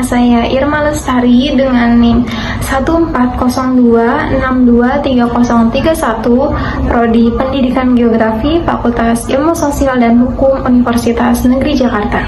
saya Irma Lestari dengan NIM 1402623031, Prodi Pendidikan Geografi, Fakultas Ilmu Sosial dan Hukum Universitas Negeri Jakarta.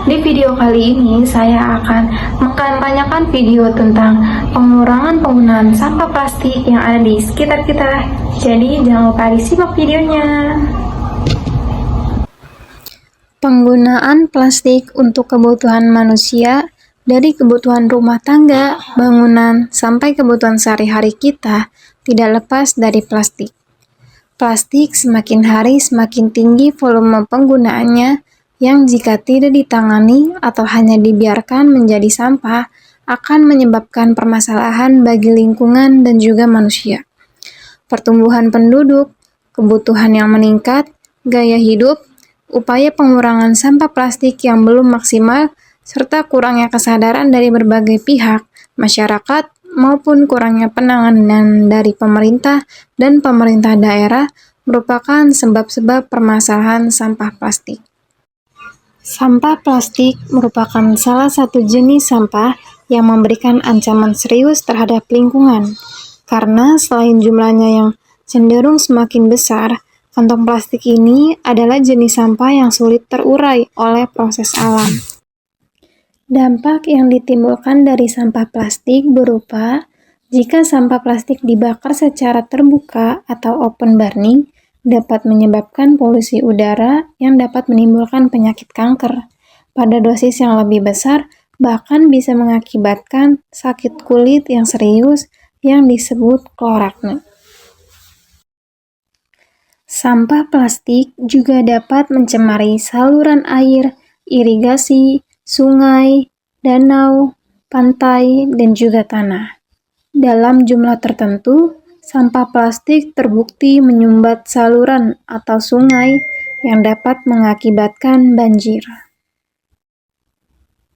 Di video kali ini saya akan mengkampanyekan video tentang pengurangan penggunaan sampah plastik yang ada di sekitar kita. Jadi jangan lupa disimak videonya. Penggunaan plastik untuk kebutuhan manusia, dari kebutuhan rumah tangga, bangunan, sampai kebutuhan sehari-hari kita, tidak lepas dari plastik. Plastik semakin hari semakin tinggi volume penggunaannya, yang jika tidak ditangani atau hanya dibiarkan menjadi sampah, akan menyebabkan permasalahan bagi lingkungan dan juga manusia. Pertumbuhan penduduk, kebutuhan yang meningkat, gaya hidup, upaya pengurangan sampah plastik yang belum maksimal, serta kurangnya kesadaran dari berbagai pihak, masyarakat, maupun kurangnya penanganan dari pemerintah dan pemerintah daerah merupakan sebab-sebab permasalahan sampah plastik. Sampah plastik merupakan salah satu jenis sampah yang memberikan ancaman serius terhadap lingkungan, karena selain jumlahnya yang cenderung semakin besar, kantong plastik ini adalah jenis sampah yang sulit terurai oleh proses alam. Dampak yang ditimbulkan dari sampah plastik berupa jika sampah plastik dibakar secara terbuka atau open burning, dapat menyebabkan polusi udara yang dapat menimbulkan penyakit kanker. Pada dosis yang lebih besar, bahkan bisa mengakibatkan sakit kulit yang serius yang disebut klorakne. Sampah plastik juga dapat mencemari saluran air, irigasi, sungai, danau, pantai, dan juga tanah. Dalam jumlah tertentu, sampah plastik terbukti menyumbat saluran atau sungai yang dapat mengakibatkan banjir.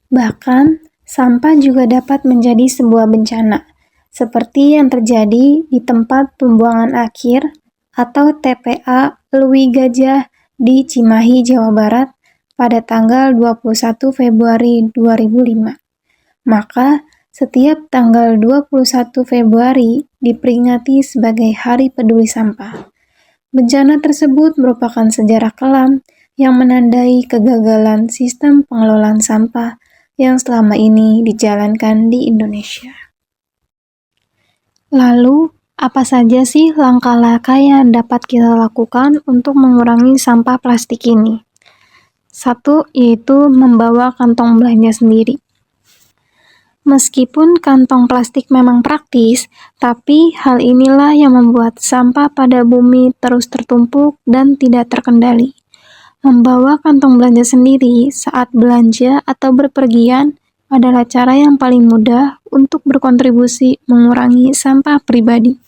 Bahkan, sampah juga dapat menjadi sebuah bencana, seperti yang terjadi di tempat pembuangan akhir atau TPA Lui Gajah di Cimahi, Jawa Barat pada tanggal 21 Februari 2005. Maka, setiap tanggal 21 Februari diperingati sebagai Hari Peduli Sampah. Bencana tersebut merupakan sejarah kelam yang menandai kegagalan sistem pengelolaan sampah yang selama ini dijalankan di Indonesia. Lalu, apa saja sih langkah-langkah yang dapat kita lakukan untuk mengurangi sampah plastik ini? 1. Yaitu membawa kantong belanja sendiri. Meskipun kantong plastik memang praktis, tapi hal inilah yang membuat sampah pada bumi terus tertumpuk dan tidak terkendali. Membawa kantong belanja sendiri saat belanja atau berpergian adalah cara yang paling mudah untuk berkontribusi mengurangi sampah pribadi.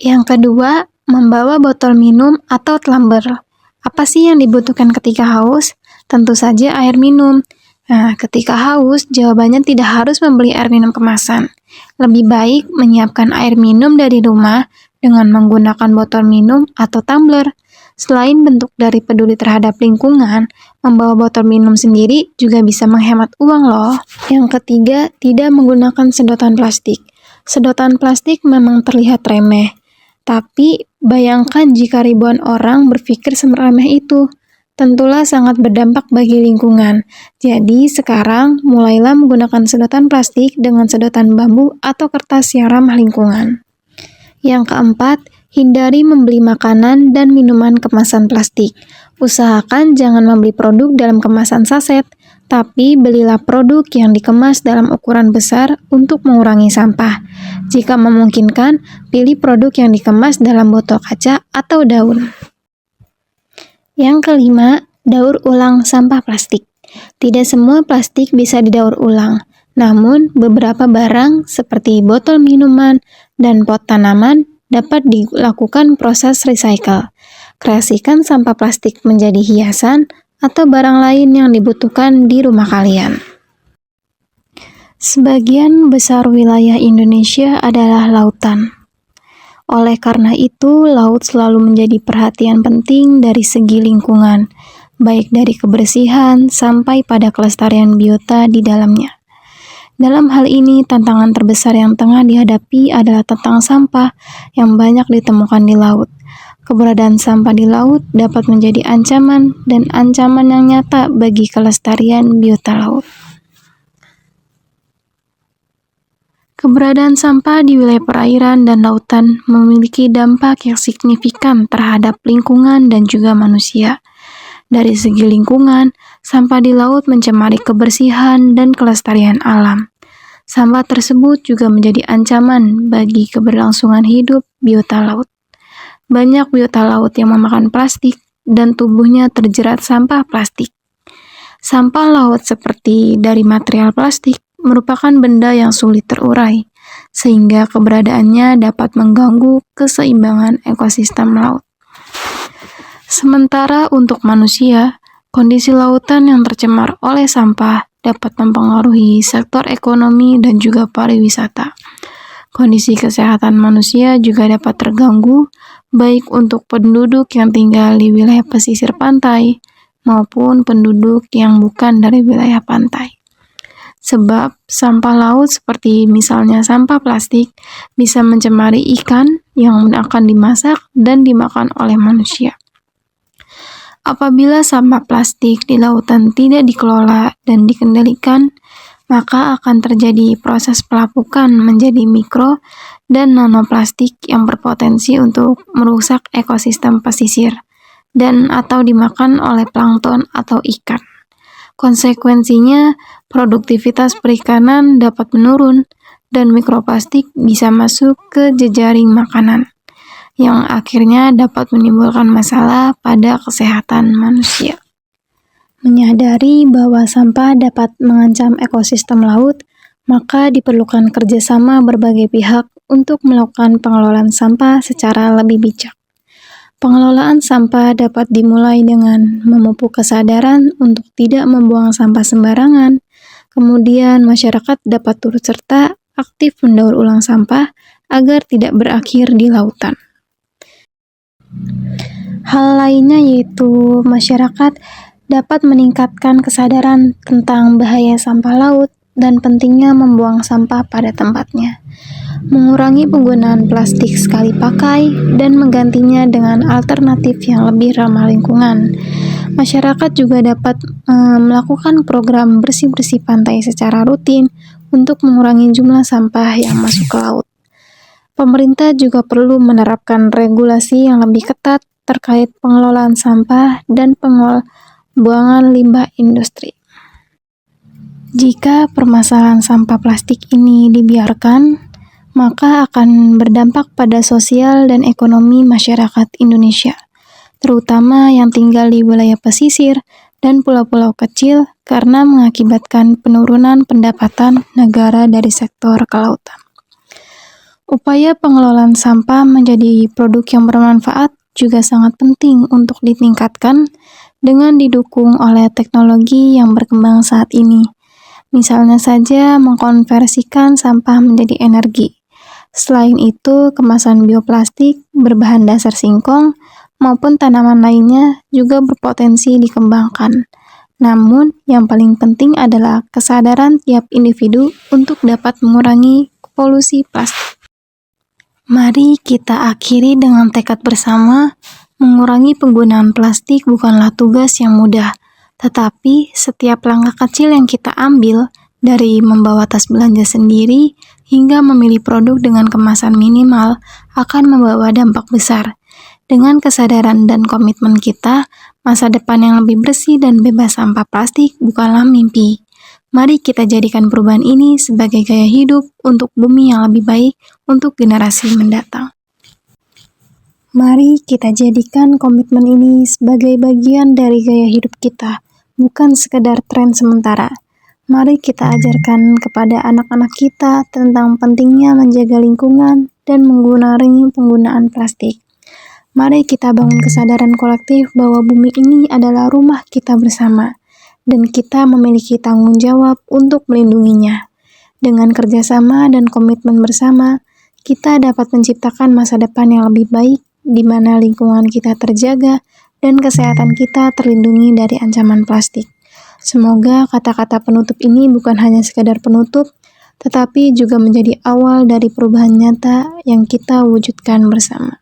Yang kedua, membawa botol minum atau tumbler. Apa sih yang dibutuhkan ketika haus? Tentu saja air minum. Nah, ketika haus, jawabannya tidak harus membeli air minum kemasan. Lebih baik menyiapkan air minum dari rumah dengan menggunakan botol minum atau tumbler. Selain bentuk dari peduli terhadap lingkungan, membawa botol minum sendiri juga bisa menghemat uang loh. Yang ketiga, tidak menggunakan sedotan plastik. Sedotan plastik memang terlihat remeh, tapi bayangkan jika ribuan orang berpikir seremeh itu. Tentulah sangat berdampak bagi lingkungan. Jadi sekarang mulailah menggunakan sedotan plastik dengan sedotan bambu atau kertas yang ramah lingkungan. Yang keempat, hindari membeli makanan dan minuman kemasan plastik. Usahakan jangan membeli produk dalam kemasan saset, tapi belilah produk yang dikemas dalam ukuran besar untuk mengurangi sampah. Jika memungkinkan, pilih produk yang dikemas dalam botol kaca atau daun. Yang kelima, daur ulang sampah plastik. Tidak semua plastik bisa didaur ulang, namun beberapa barang seperti botol minuman dan pot tanaman dapat dilakukan proses recycle. Kreasikan sampah plastik menjadi hiasan atau barang lain yang dibutuhkan di rumah kalian. Sebagian besar wilayah Indonesia adalah lautan. Oleh karena itu, laut selalu menjadi perhatian penting dari segi lingkungan. baik dari kebersihan sampai pada kelestarian biota di dalamnya. Dalam hal ini, tantangan terbesar yang tengah dihadapi adalah tentang sampah yang banyak ditemukan di laut. Keberadaan sampah di laut dapat menjadi ancaman dan ancaman yang nyata bagi kelestarian biota laut. Keberadaan sampah di wilayah perairan dan lautan memiliki dampak yang signifikan terhadap lingkungan dan juga manusia. Dari segi lingkungan, sampah di laut mencemari kebersihan dan kelestarian alam. Sampah tersebut juga menjadi ancaman bagi keberlangsungan hidup biota laut. Banyak biota laut yang memakan plastik dan tubuhnya terjerat sampah plastik. Sampah laut seperti dari material plastik merupakan benda yang sulit terurai, sehingga keberadaannya dapat mengganggu keseimbangan ekosistem laut. Sementara untuk manusia, kondisi lautan yang tercemar oleh sampah dapat mempengaruhi sektor ekonomi dan juga pariwisata. Kondisi kesehatan manusia juga dapat terganggu, baik untuk penduduk yang tinggal di wilayah pesisir pantai maupun penduduk yang bukan dari wilayah pantai. Sebab sampah laut seperti misalnya sampah plastik bisa mencemari ikan yang akan dimasak dan dimakan oleh manusia. Apabila sampah plastik di lautan tidak dikelola dan dikendalikan, maka akan terjadi proses pelapukan menjadi mikro dan nanoplastik yang berpotensi untuk merusak ekosistem pesisir dan atau dimakan oleh plankton atau ikan. Konsekuensinya, produktivitas perikanan dapat menurun dan mikroplastik bisa masuk ke jejaring makanan, yang akhirnya dapat menimbulkan masalah pada kesehatan manusia. Menyadari bahwa sampah dapat mengancam ekosistem laut, maka diperlukan kerjasama berbagai pihak untuk melakukan pengelolaan sampah secara lebih bijak. Pengelolaan sampah dapat dimulai dengan memupuk kesadaran untuk tidak membuang sampah sembarangan. Kemudian masyarakat dapat turut serta aktif mendaur ulang sampah agar tidak berakhir di lautan. Hal lainnya yaitu masyarakat dapat meningkatkan kesadaran tentang bahaya sampah laut dan pentingnya membuang sampah pada tempatnya. Mengurangi penggunaan plastik sekali pakai dan menggantinya dengan alternatif yang lebih ramah lingkungan. Masyarakat juga dapat melakukan program bersih-bersih pantai secara rutin untuk mengurangi jumlah sampah yang masuk ke laut. Pemerintah juga perlu menerapkan regulasi yang lebih ketat terkait pengelolaan sampah dan pembuangan limbah industri. Jika permasalahan sampah plastik ini dibiarkan, maka akan berdampak pada sosial dan ekonomi masyarakat Indonesia, terutama yang tinggal di wilayah pesisir dan pulau-pulau kecil karena mengakibatkan penurunan pendapatan negara dari sektor kelautan. Upaya pengelolaan sampah menjadi produk yang bermanfaat juga sangat penting untuk ditingkatkan dengan didukung oleh teknologi yang berkembang saat ini. Misalnya saja mengkonversikan sampah menjadi energi. Selain itu, kemasan bioplastik berbahan dasar singkong maupun tanaman lainnya juga berpotensi dikembangkan. Namun, yang paling penting adalah kesadaran tiap individu untuk dapat mengurangi polusi plastik. Mari kita akhiri dengan tekad bersama, mengurangi penggunaan plastik bukanlah tugas yang mudah, tetapi setiap langkah kecil yang kita ambil, dari membawa tas belanja sendiri hingga memilih produk dengan kemasan minimal, akan membawa dampak besar. Dengan kesadaran dan komitmen kita, masa depan yang lebih bersih dan bebas sampah plastik bukanlah mimpi. Mari kita jadikan perubahan ini sebagai gaya hidup untuk bumi yang lebih baik untuk generasi mendatang. Mari kita jadikan komitmen ini sebagai bagian dari gaya hidup kita, bukan sekedar tren sementara. Mari kita ajarkan kepada anak-anak kita tentang pentingnya menjaga lingkungan dan mengurangi penggunaan plastik. Mari kita bangun kesadaran kolektif bahwa bumi ini adalah rumah kita bersama, dan kita memiliki tanggung jawab untuk melindunginya. Dengan kerjasama dan komitmen bersama, kita dapat menciptakan masa depan yang lebih baik, di mana lingkungan kita terjaga dan kesehatan kita terlindungi dari ancaman plastik. Semoga kata-kata penutup ini bukan hanya sekadar penutup, tetapi juga menjadi awal dari perubahan nyata yang kita wujudkan bersama.